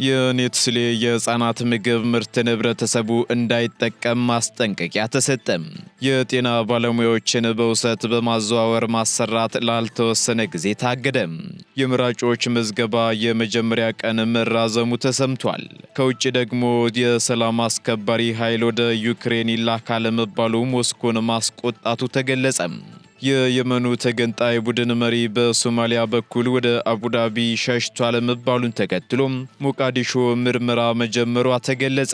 የኔትስሌ የህፃናት ምግብ ምርት ህብረተሰቡ እንዳይጠቀም ማስጠንቀቂያ ተሰጠም። የጤና ባለሙያዎችን በውሰት በማዘዋወር ማሰራት ላልተወሰነ ጊዜ ታገደም። የምራጮች ምዝገባ የመጀመሪያ ቀን መራዘሙ ተሰምቷል። ከውጭ ደግሞ የሰላም አስከባሪ ኃይል ወደ ዩክሬን ይላካል መባሉ ሞስኮን ማስቆጣቱ ተገለጸም። የየመኑ ተገንጣይ ቡድን መሪ በሶማሊያ በኩል ወደ አቡዳቢ ሸሽቷል መባሉን ተከትሎ ሞቃዲሾ ምርመራ መጀመሯ ተገለጸ።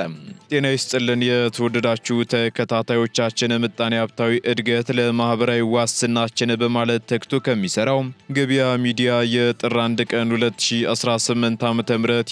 ጤና ይስጥልን የተወደዳችሁ ተከታታዮቻችን፣ ምጣኔ ሀብታዊ እድገት ለማህበራዊ ዋስትናችን በማለት ተክቶ ከሚሰራው ገበያ ሚዲያ የጥር 1 ቀን 2018 ዓ.ም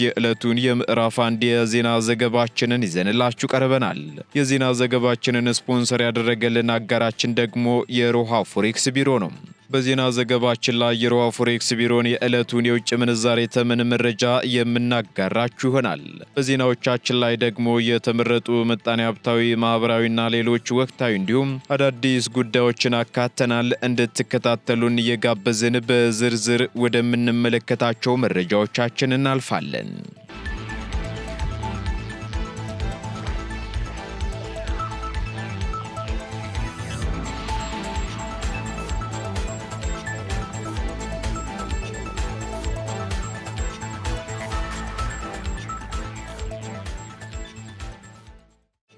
የዕለቱን የምዕራፍ 1 የዜና ዘገባችንን ይዘንላችሁ ቀርበናል። የዜና ዘገባችንን ስፖንሰር ያደረገልን አጋራችን ደግሞ የሮሃ ፎሬክስ ቢሮ ነው። በዜና ዘገባችን ላይ የሮሃ ፎሬክስ ቢሮን የዕለቱን የውጭ ምንዛሬ ተመን መረጃ የምናጋራችሁ ይሆናል። በዜናዎቻችን ላይ ደግሞ የተመረጡ ምጣኔ ሀብታዊ፣ ማህበራዊና ሌሎች ወቅታዊ እንዲሁም አዳዲስ ጉዳዮችን አካተናል። እንድትከታተሉን እየጋበዝን በዝርዝር ወደምንመለከታቸው መረጃዎቻችን እናልፋለን።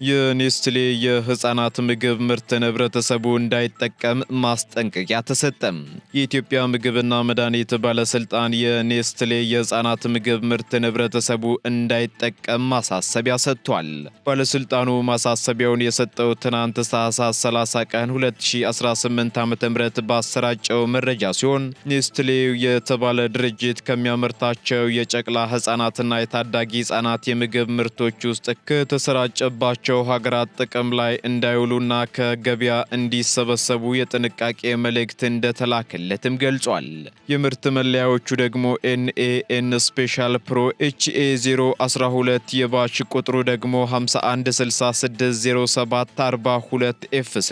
የኔስትሌ የህፃናት ምግብ ምርት ህብረተሰቡ እንዳይጠቀም ማስጠንቀቂያ ተሰጠም። የኢትዮጵያ ምግብና መድኃኒት ባለስልጣን የኔስትሌ የህፃናት ምግብ ምርት ህብረተሰቡ እንዳይጠቀም ማሳሰቢያ ሰጥቷል። ባለስልጣኑ ማሳሰቢያውን የሰጠው ትናንት ታህሳስ 30 ቀን 2018 ዓ.ም ባሰራጨው መረጃ ሲሆን ኔስትሌ የተባለ ድርጅት ከሚያመርታቸው የጨቅላ ህፃናትና የታዳጊ ህፃናት የምግብ ምርቶች ውስጥ ከተሰራጨባቸው ሀገራት ጥቅም ላይ እንዳይውሉና ከገበያ እንዲሰበሰቡ የጥንቃቄ መልእክት እንደተላከለትም ገልጿል። የምርት መለያዎቹ ደግሞ ኤንኤኤን ስፔሻል ፕሮ HA012 የባች ቁጥሩ ደግሞ 51660742F3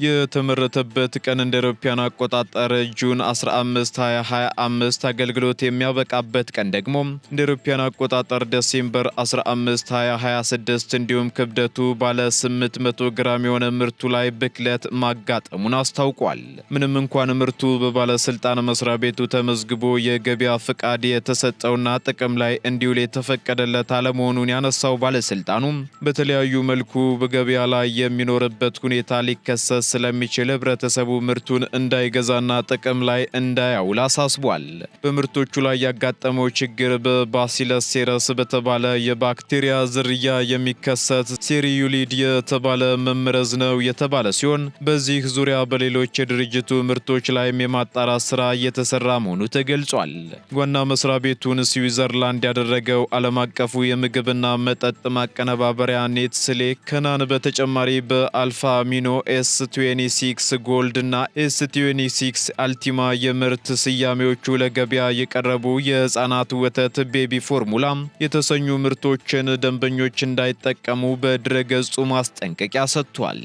የተመረተበት ቀን እንደ አውሮፓውያን አቆጣጠር ጁን 15 2025 አገልግሎት የሚያበቃበት ቀን ደግሞ እንደ አውሮፓውያን አቆጣጠር ዲሴምበር 15 2026 እንዲሁም ክብደቱ ባለ 800 ግራም የሆነ ምርቱ ላይ ብክለት ማጋጠሙን አስታውቋል። ምንም እንኳን ምርቱ በባለስልጣን መስሪያ ቤቱ ተመዝግቦ የገበያ ፍቃድ የተሰጠውና ጥቅም ላይ እንዲውል የተፈቀደለት አለመሆኑን ያነሳው ባለስልጣኑ በተለያዩ መልኩ በገበያ ላይ የሚኖርበት ሁኔታ ሊከሰት ስለሚችል ህብረተሰቡ ምርቱን እንዳይገዛና ጥቅም ላይ እንዳያውል አሳስቧል። በምርቶቹ ላይ ያጋጠመው ችግር በባሲለስ ሴረስ በተባለ የባክቴሪያ ዝርያ የሚከሰት ሴሪዩሊድ የተባለ መመረዝ ነው የተባለ ሲሆን በዚህ ዙሪያ በሌሎች የድርጅቱ ምርቶች ላይም የማጣራት ስራ እየተሰራ መሆኑ ተገልጿል። ዋና መስሪያ ቤቱን ስዊዘርላንድ ያደረገው ዓለም አቀፉ የምግብና መጠጥ ማቀነባበሪያ ኔትስሌ ከናን በተጨማሪ በአልፋ አሚኖ S26 ጎልድ እና S26 አልቲማ የምርት ስያሜዎቹ ለገበያ የቀረቡ የህፃናት ወተት ቤቢ ፎርሙላ የተሰኙ ምርቶችን ደንበኞች እንዳይጠቀሙ በድረገጹ ማስጠንቀቂያ ሰጥቷል።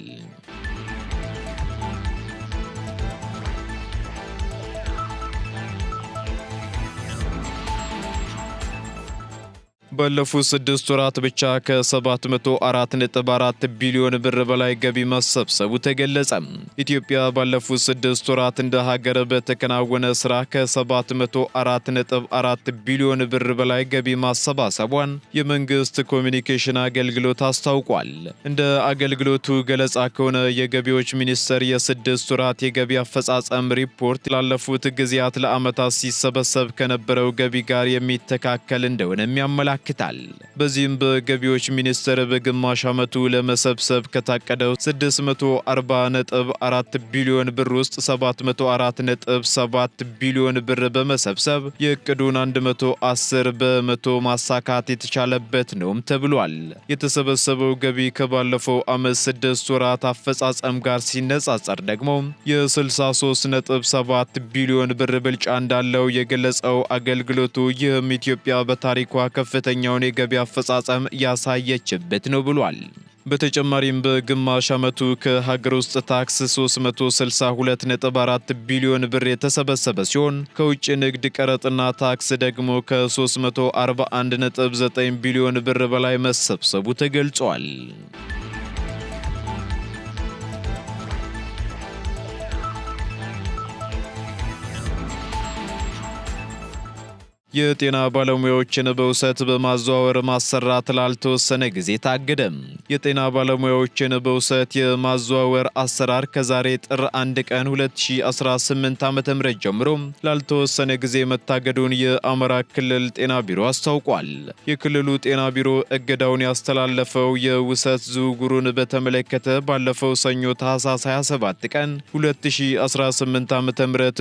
ባለፉት 6 ወራት ብቻ ከ704.4 ቢሊዮን ብር በላይ ገቢ መሰብሰቡ ተገለጸ። ኢትዮጵያ ባለፉት 6 ወራት እንደ ሀገር በተከናወነ ስራ ከ704.4 ቢሊዮን ብር በላይ ገቢ ማሰባሰቧን የመንግስት ኮሚኒኬሽን አገልግሎት አስታውቋል። እንደ አገልግሎቱ ገለጻ ከሆነ የገቢዎች ሚኒስቴር የ6 ወራት የገቢ አፈጻጸም ሪፖርት ላለፉት ጊዜያት ለዓመታት ሲሰበሰብ ከነበረው ገቢ ጋር የሚተካከል እንደሆነ ያመላክታል። በዚህም በገቢዎች ሚኒስቴር በግማሽ ዓመቱ ለመሰብሰብ ከታቀደው 640.4 ቢሊዮን ብር ውስጥ 704.7 ቢሊዮን ብር በመሰብሰብ የዕቅዱን 110 በመቶ ማሳካት የተቻለበት ነውም ተብሏል። የተሰበሰበው ገቢ ከባለፈው ዓመት 6 ወራት አፈጻጸም ጋር ሲነጻጸር ደግሞ የ63.7 ቢሊዮን ብር ብልጫ እንዳለው የገለጸው አገልግሎቱ ይህም ኢትዮጵያ በታሪኳ ከፍተኛውን የገቢ አፈጻጸም ያሳየችበት ነው ብሏል። በተጨማሪም በግማሽ ዓመቱ ከሀገር ውስጥ ታክስ 362.4 ቢሊዮን ብር የተሰበሰበ ሲሆን ከውጭ ንግድ ቀረጥና ታክስ ደግሞ ከ341.9 ቢሊዮን ብር በላይ መሰብሰቡ ተገልጿል። የጤና ባለሙያዎችን በውሰት በማዘዋወር ማሰራት ላልተወሰነ ጊዜ ታገደ። የጤና ባለሙያዎችን በውሰት የማዘዋወር አሰራር ከዛሬ ጥር 1 ቀን 2018 ዓ.ም ጀምሮ ላልተወሰነ ጊዜ መታገዱን የአማራ ክልል ጤና ቢሮ አስታውቋል። የክልሉ ጤና ቢሮ እገዳውን ያስተላለፈው የውሰት ዝውውሩን በተመለከተ ባለፈው ሰኞ ታህሳስ 27 ቀን 2018 ዓ.ም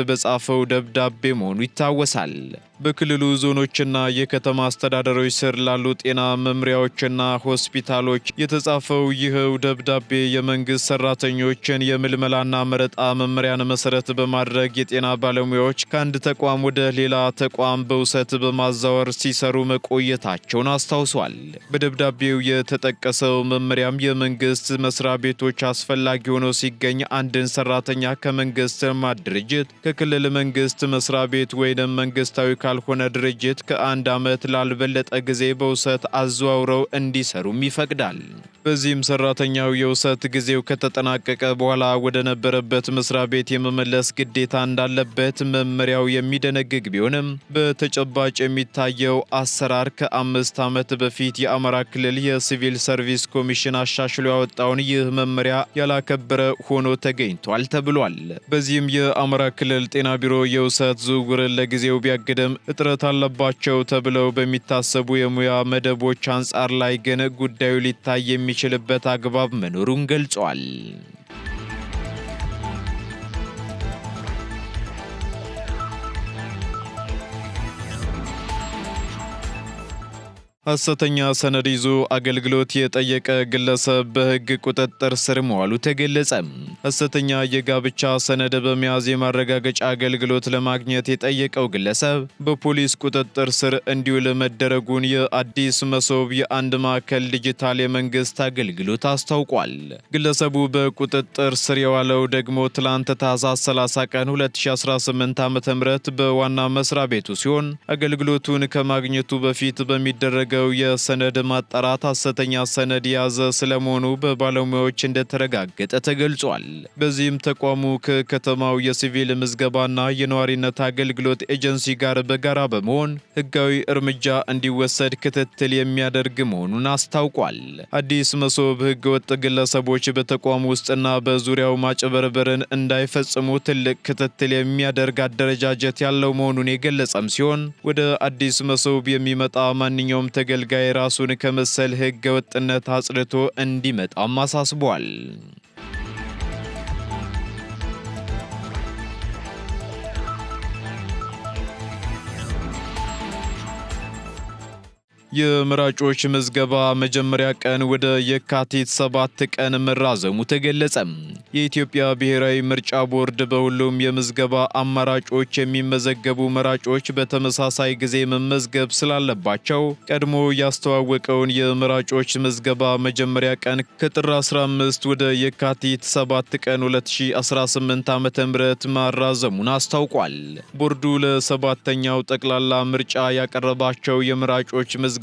በጻፈው ደብዳቤ መሆኑ ይታወሳል። በክልሉ ዞኖችና የከተማ አስተዳደሮች ስር ላሉ ጤና መምሪያዎችና ሆስፒታሎች የተጻፈው ይኸው ደብዳቤ የመንግስት ሰራተኞችን የምልመላና መረጣ መመሪያን መሰረት በማድረግ የጤና ባለሙያዎች ከአንድ ተቋም ወደ ሌላ ተቋም በውሰት በማዛወር ሲሰሩ መቆየታቸውን አስታውሷል። በደብዳቤው የተጠቀሰው መመሪያም የመንግስት መስሪያ ቤቶች አስፈላጊ ሆኖ ሲገኝ አንድን ሰራተኛ ከመንግስት ልማት ድርጅት፣ ከክልል መንግስት መስሪያ ቤት ወይም መንግስታዊ ካልሆነ ድርጅት ከ1 ዓመት ላልበለጠ ጊዜ በውሰት አዘዋውረው እንዲሰሩም ይፈቅዳል። በዚህም ሰራተኛው የውሰት ጊዜው ከተጠናቀቀ በኋላ ወደ ነበረበት መስሪያ ቤት የመመለስ ግዴታ እንዳለበት መመሪያው የሚደነግግ ቢሆንም በተጨባጭ የሚታየው አሰራር ከ5 ዓመት በፊት የአማራ ክልል የሲቪል ሰርቪስ ኮሚሽን አሻሽሎ ያወጣውን ይህ መመሪያ ያላከበረ ሆኖ ተገኝቷል ተብሏል። በዚህም የአማራ ክልል ጤና ቢሮ የውሰት ዝውውርን ለጊዜው ቢያግድም እጥረት አለባቸው ተብለው በሚታሰቡ የሙያ መደቦች አንጻር ላይ ግን ጉዳዩ ሊታይ የሚችልበት አግባብ መኖሩን ገልጿል። ሐሰተኛ ሰነድ ይዞ አገልግሎት የጠየቀ ግለሰብ በሕግ ቁጥጥር ስር መዋሉ ተገለጸ። ሐሰተኛ የጋብቻ ሰነድ በመያዝ የማረጋገጫ አገልግሎት ለማግኘት የጠየቀው ግለሰብ በፖሊስ ቁጥጥር ስር እንዲውል መደረጉን የአዲስ መሶብ የአንድ ማዕከል ዲጂታል የመንግስት አገልግሎት አስታውቋል። ግለሰቡ በቁጥጥር ስር የዋለው ደግሞ ትላንት ታህሳስ 30 ቀን 2018 ዓ.ም በዋና መስሪያ ቤቱ ሲሆን አገልግሎቱን ከማግኘቱ በፊት በሚደረግ የሰነድ ማጣራት ሐሰተኛ ሰነድ የያዘ ስለመሆኑ በባለሙያዎች እንደተረጋገጠ ተገልጿል። በዚህም ተቋሙ ከከተማው የሲቪል ምዝገባና የነዋሪነት አገልግሎት ኤጀንሲ ጋር በጋራ በመሆን ሕጋዊ እርምጃ እንዲወሰድ ክትትል የሚያደርግ መሆኑን አስታውቋል። አዲስ መሶብ ሕገወጥ ግለሰቦች በተቋሙ ውስጥና በዙሪያው ማጭበርበርን እንዳይፈጽሙ ትልቅ ክትትል የሚያደርግ አደረጃጀት ያለው መሆኑን የገለጸም ሲሆን ወደ አዲስ መሶብ የሚመጣ ማንኛውም ተገልጋይ ራሱን ከመሰል ሕገ ወጥነት አጽድቶ እንዲመጣም አሳስቧል። የመራጮች ምዝገባ መጀመሪያ ቀን ወደ የካቲት 7 ቀን መራዘሙ ተገለጸ። የኢትዮጵያ ብሔራዊ ምርጫ ቦርድ በሁሉም የምዝገባ አማራጮች የሚመዘገቡ መራጮች በተመሳሳይ ጊዜ መመዝገብ ስላለባቸው ቀድሞ ያስተዋወቀውን የመራጮች ምዝገባ መጀመሪያ ቀን ከጥር 15 ወደ የካቲት 7 ቀን 2018 ዓ.ም ማራዘሙን አስታውቋል። ቦርዱ ለሰባተኛው ጠቅላላ ምርጫ ያቀረባቸው የመራጮች ምዝገባ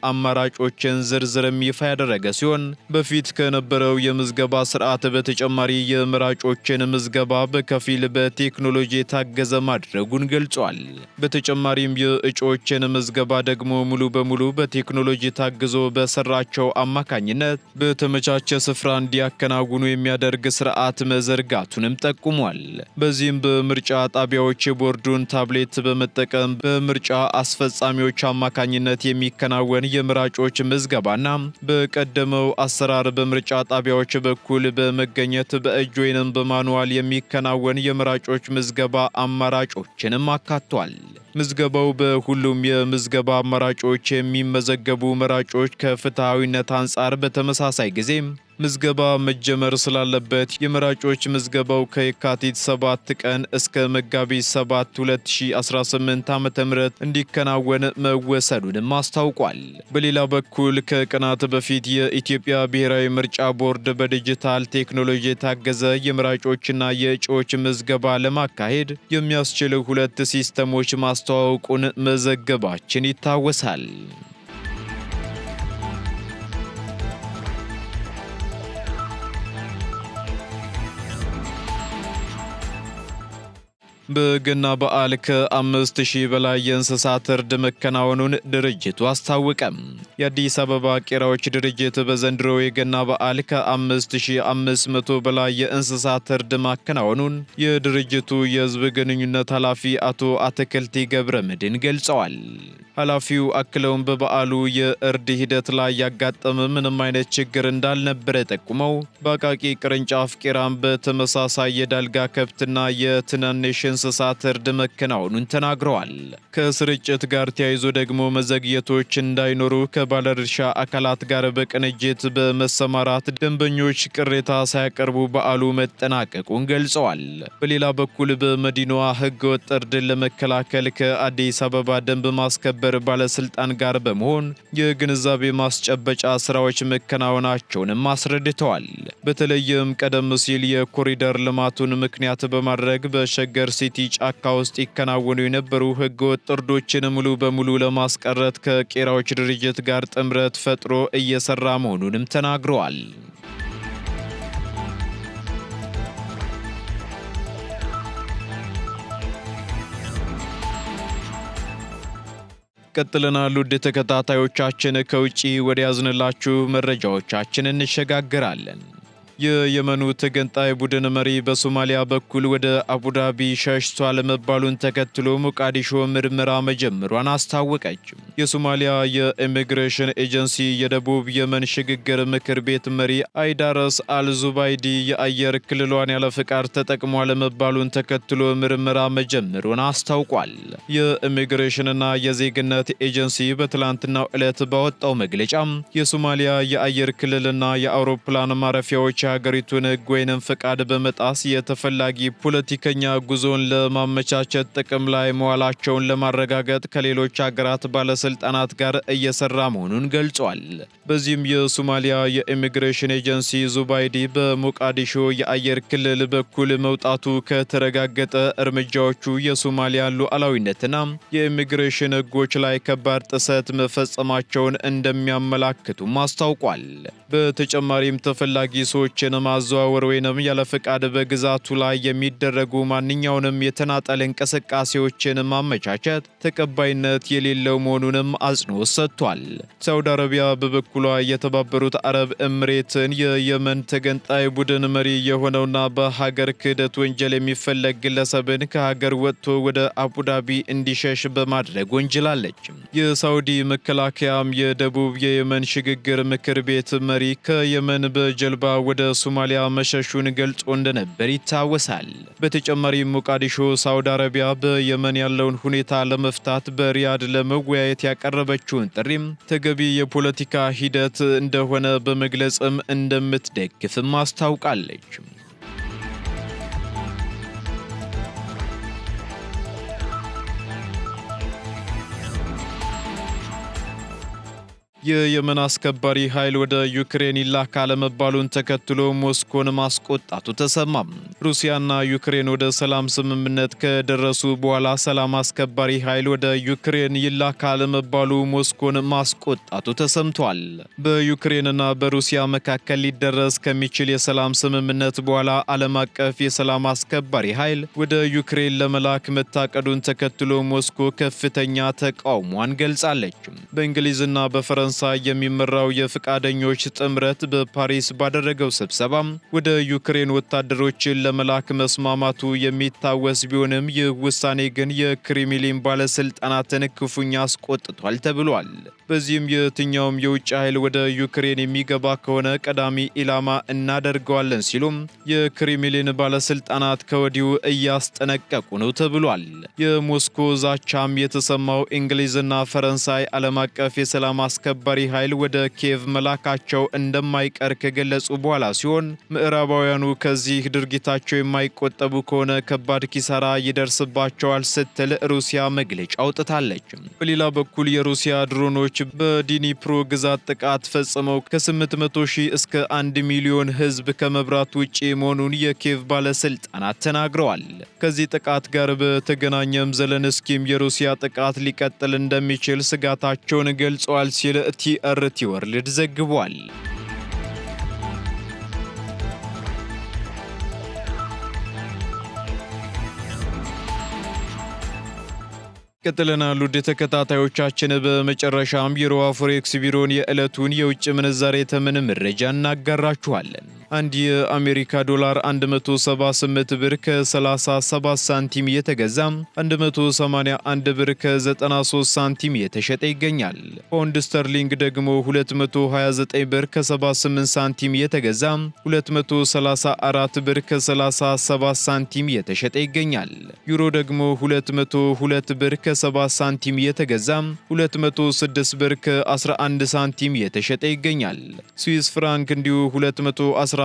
አማራጮችን ዝርዝርም ይፋ ያደረገ ሲሆን በፊት ከነበረው የምዝገባ ስርዓት በተጨማሪ የመራጮችን ምዝገባ በከፊል በቴክኖሎጂ የታገዘ ማድረጉን ገልጿል። በተጨማሪም የእጩዎችን ምዝገባ ደግሞ ሙሉ በሙሉ በቴክኖሎጂ ታግዞ በሰራቸው አማካኝነት በተመቻቸ ስፍራ እንዲያከናውኑ የሚያደርግ ስርዓት መዘርጋቱንም ጠቁሟል። በዚህም በምርጫ ጣቢያዎች የቦርዱን ታብሌት በመጠቀም በምርጫ አስፈጻሚዎች አማካኝነት የሚከናወን የመራጮች ምዝገባና በቀደመው አሰራር በምርጫ ጣቢያዎች በኩል በመገኘት በእጅ ወይንም በማኑዋል የሚከናወን የመራጮች ምዝገባ አማራጮችንም አካቷል። ምዝገባው በሁሉም የምዝገባ አማራጮች የሚመዘገቡ መራጮች ከፍትሐዊነት አንጻር በተመሳሳይ ጊዜ ምዝገባ መጀመር ስላለበት የመራጮች ምዝገባው ከየካቲት 7 ቀን እስከ መጋቢት 7 2018 ዓ.ም እንዲከናወን መወሰኑንም አስታውቋል። በሌላ በኩል ከቀናት በፊት የኢትዮጵያ ብሔራዊ ምርጫ ቦርድ በዲጂታል ቴክኖሎጂ የታገዘ የመራጮችና የእጩዎች ምዝገባ ለማካሄድ የሚያስችል 2 ሲስተሞች ማስተዋወቁን መዘገባችን ይታወሳል። በገና በዓል ከ5000 በላይ የእንስሳት እርድ መከናወኑን ድርጅቱ አስታወቀም። የአዲስ አበባ ቄራዎች ድርጅት በዘንድሮ የገና በዓል ከ5500 በላይ የእንስሳት እርድ ማከናወኑን የድርጅቱ የሕዝብ ግንኙነት ኃላፊ አቶ አትክልቲ ገብረመድህን ገልጸዋል። ኃላፊው አክለውም በበዓሉ የእርድ ሂደት ላይ ያጋጠመ ምንም አይነት ችግር እንዳልነበረ ጠቁመው በአቃቂ ቅርንጫፍ ቄራም በተመሳሳይ የዳልጋ ከብትና የትናንሽ እንስሳት እርድ መከናወኑን ተናግረዋል። ከስርጭት ጋር ተያይዞ ደግሞ መዘግየቶች እንዳይኖሩ ከባለድርሻ አካላት ጋር በቅንጅት በመሰማራት ደንበኞች ቅሬታ ሳያቀርቡ በዓሉ መጠናቀቁን ገልጸዋል። በሌላ በኩል በመዲናዋ ሕገወጥ እርድን ለመከላከል ከአዲስ አበባ ደንብ ማስከበር ባለስልጣን ጋር በመሆን የግንዛቤ ማስጨበጫ ስራዎች መከናወናቸውንም አስረድተዋል። በተለይም ቀደም ሲል የኮሪደር ልማቱን ምክንያት በማድረግ በሸገር ሲቲ ጫካ ውስጥ ይከናወኑ የነበሩ ህገወጥ እርዶችን ሙሉ በሙሉ ለማስቀረት ከቄራዎች ድርጅት ጋር ጥምረት ፈጥሮ እየሰራ መሆኑንም ተናግረዋል። ቀጥለናል። ውድ ተከታታዮቻችን ከውጪ ወደ ያዝንላችሁ መረጃዎቻችን እንሸጋግራለን። የየመኑ ተገንጣይ ቡድን መሪ በሶማሊያ በኩል ወደ አቡዳቢ ሸሽቷል መባሉን ተከትሎ ሞቃዲሾ ምርመራ መጀመሯን አስታወቀች። የሶማሊያ የኢሚግሬሽን ኤጀንሲ የደቡብ የመን ሽግግር ምክር ቤት መሪ አይዳረስ አልዙባይዲ የአየር ክልሏን ያለ ፍቃድ ተጠቅሟል መባሉን ተከትሎ ምርመራ መጀመሩን አስታውቋል። የኢሚግሬሽንና የዜግነት ኤጀንሲ በትላንትናው ዕለት ባወጣው መግለጫ የሶማሊያ የአየር ክልልና የአውሮፕላን ማረፊያዎች የሀገሪቱን ሕግ ወይንም ፍቃድ በመጣስ የተፈላጊ ፖለቲከኛ ጉዞን ለማመቻቸት ጥቅም ላይ መዋላቸውን ለማረጋገጥ ከሌሎች ሀገራት ባለስልጣናት ጋር እየሰራ መሆኑን ገልጿል። በዚህም የሶማሊያ የኢሚግሬሽን ኤጀንሲ ዙባይዲ በሞቃዲሾ የአየር ክልል በኩል መውጣቱ ከተረጋገጠ እርምጃዎቹ የሶማሊያ ሉዓላዊነትና የኢሚግሬሽን ሕጎች ላይ ከባድ ጥሰት መፈጸማቸውን እንደሚያመላክቱም አስታውቋል። በተጨማሪም ተፈላጊ ሰዎችን ማዘዋወር ወይንም ያለ ፍቃድ በግዛቱ ላይ የሚደረጉ ማንኛውንም የተናጠል እንቅስቃሴዎችን ማመቻቸት ተቀባይነት የሌለው መሆኑንም አጽንኦት ሰጥቷል። ሳውዲ አረቢያ በበኩሏ የተባበሩት አረብ ኤምሬትን የየመን ተገንጣይ ቡድን መሪ የሆነውና በሀገር ክህደት ወንጀል የሚፈለግ ግለሰብን ከሀገር ወጥቶ ወደ አቡዳቢ እንዲሸሽ በማድረግ ወንጅላለች። የሳውዲ መከላከያም የደቡብ የየመን ሽግግር ምክር ቤት መሪ ከየመን በጀልባ ወደ ሶማሊያ መሸሹን ገልጾ እንደነበር ይታወሳል። በተጨማሪም ሞቃዲሾ ሳውዲ አረቢያ በየመን ያለውን ሁኔታ ለመፍታት በሪያድ ለመወያየት ያቀረበችውን ጥሪም ተገቢ የፖለቲካ ሂደት እንደሆነ በመግለጽም እንደምትደግፍም አስታውቃለች። የየመን አስከባሪ ኃይል ወደ ዩክሬን ይላካል መባሉን ተከትሎ ሞስኮን ማስቆጣቱ ተሰማም። ሩሲያና ዩክሬን ወደ ሰላም ስምምነት ከደረሱ በኋላ ሰላም አስከባሪ ኃይል ወደ ዩክሬን ይላካል መባሉ ሞስኮን ማስቆጣቱ ተሰምቷል። በዩክሬንና በሩሲያ መካከል ሊደረስ ከሚችል የሰላም ስምምነት በኋላ ዓለም አቀፍ የሰላም አስከባሪ ኃይል ወደ ዩክሬን ለመላክ መታቀዱን ተከትሎ ሞስኮ ከፍተኛ ተቃውሟን ገልጻለች። በእንግሊዝና በፈረንሳይ የሚመራው የፍቃደኞች ጥምረት በፓሪስ ባደረገው ስብሰባ ወደ ዩክሬን ወታደሮችን ለመላክ መስማማቱ የሚታወስ ቢሆንም ይህ ውሳኔ ግን የክሬምሊን ባለስልጣናትን ክፉኛ አስቆጥቷል ተብሏል። በዚህም የትኛውም የውጭ ኃይል ወደ ዩክሬን የሚገባ ከሆነ ቀዳሚ ኢላማ እናደርገዋለን ሲሉም የክሬምሊን ባለስልጣናት ከወዲሁ እያስጠነቀቁ ነው ተብሏል። የሞስኮ ዛቻም የተሰማው እንግሊዝና ፈረንሳይ ዓለም አቀፍ የሰላም አስከባሪ አሸባሪ ኃይል ወደ ኪየቭ መላካቸው እንደማይቀር ከገለጹ በኋላ ሲሆን ምዕራባውያኑ ከዚህ ድርጊታቸው የማይቆጠቡ ከሆነ ከባድ ኪሳራ ይደርስባቸዋል ስትል ሩሲያ መግለጫ አውጥታለች። በሌላ በኩል የሩሲያ ድሮኖች በዲኒፕሮ ግዛት ጥቃት ፈጽመው ከ800 ሺህ እስከ 1 ሚሊዮን ሕዝብ ከመብራት ውጪ መሆኑን የኪየቭ ባለስልጣናት ተናግረዋል። ከዚህ ጥቃት ጋር በተገናኘም ዘለንስኪም የሩሲያ ጥቃት ሊቀጥል እንደሚችል ስጋታቸውን ገልጸዋል ሲል ቲአርቲ ወርልድ ዘግቧል። ቀጥለናል ውድ ተከታታዮቻችን። በመጨረሻም የሮሃ ፎሬክስ ቢሮን የዕለቱን የውጭ ምንዛሬ ተመን መረጃ እናጋራችኋለን። አንድ የአሜሪካ ዶላር 178 ብር ከ37 ሳንቲም የተገዛ 181 ብር ከ93 ሳንቲም የተሸጠ ይገኛል። ፓውንድ ስተርሊንግ ደግሞ 229 ብር ከ78 ሳንቲም የተገዛ 234 ብር ከ37 ሳንቲም የተሸጠ ይገኛል። ዩሮ ደግሞ 202 ብር ከ7 ሳንቲም የተገዛ 206 ብር ከ11 ሳንቲም የተሸጠ ይገኛል። ስዊስ ፍራንክ እንዲሁ 217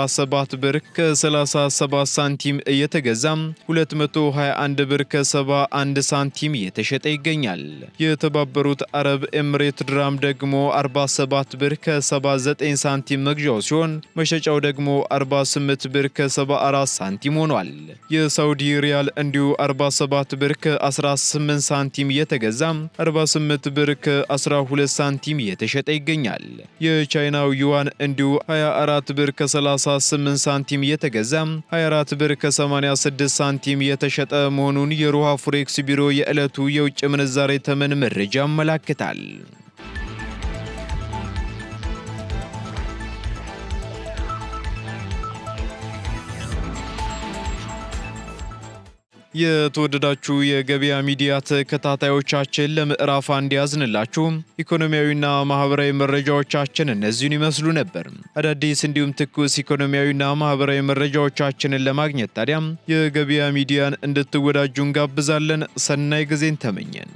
ብር ከ37 ሳንቲም እየተገዛ 221 ብር ከ71 ሳንቲም እየተሸጠ ይገኛል። የተባበሩት አረብ ኤምሬት ድራም ደግሞ 47 ብር ከ79 ሳንቲም መግዣው ሲሆን መሸጫው ደግሞ 48 ብር ከ74 ሳንቲም ሆኗል። የሳውዲ ሪያል እንዲሁ 47 ብር ከ18 ሳንቲም እየተገዛ 48 ብር ከ12 ሳንቲም እየተሸጠ ይገኛል። የቻይናው ዩዋን እንዲሁ 24 ብር ከ38 ሳንቲም የተገዛ 24 ብር ከ86 ሳንቲም የተሸጠ መሆኑን የሮሃ ፎሬክስ ቢሮ የዕለቱ የውጭ ምንዛሬ ተመን መረጃ ያመለክታል። የተወደዳችሁ የገበያ ሚዲያ ተከታታዮቻችን ለምዕራፍ አንድ ያዝንላችሁ ኢኮኖሚያዊና ማህበራዊ መረጃዎቻችን እነዚህን ይመስሉ ነበር። አዳዲስ እንዲሁም ትኩስ ኢኮኖሚያዊና ማህበራዊ መረጃዎቻችንን ለማግኘት ታዲያም የገበያ ሚዲያን እንድትወዳጁ እንጋብዛለን። ሰናይ ጊዜን ተመኘን።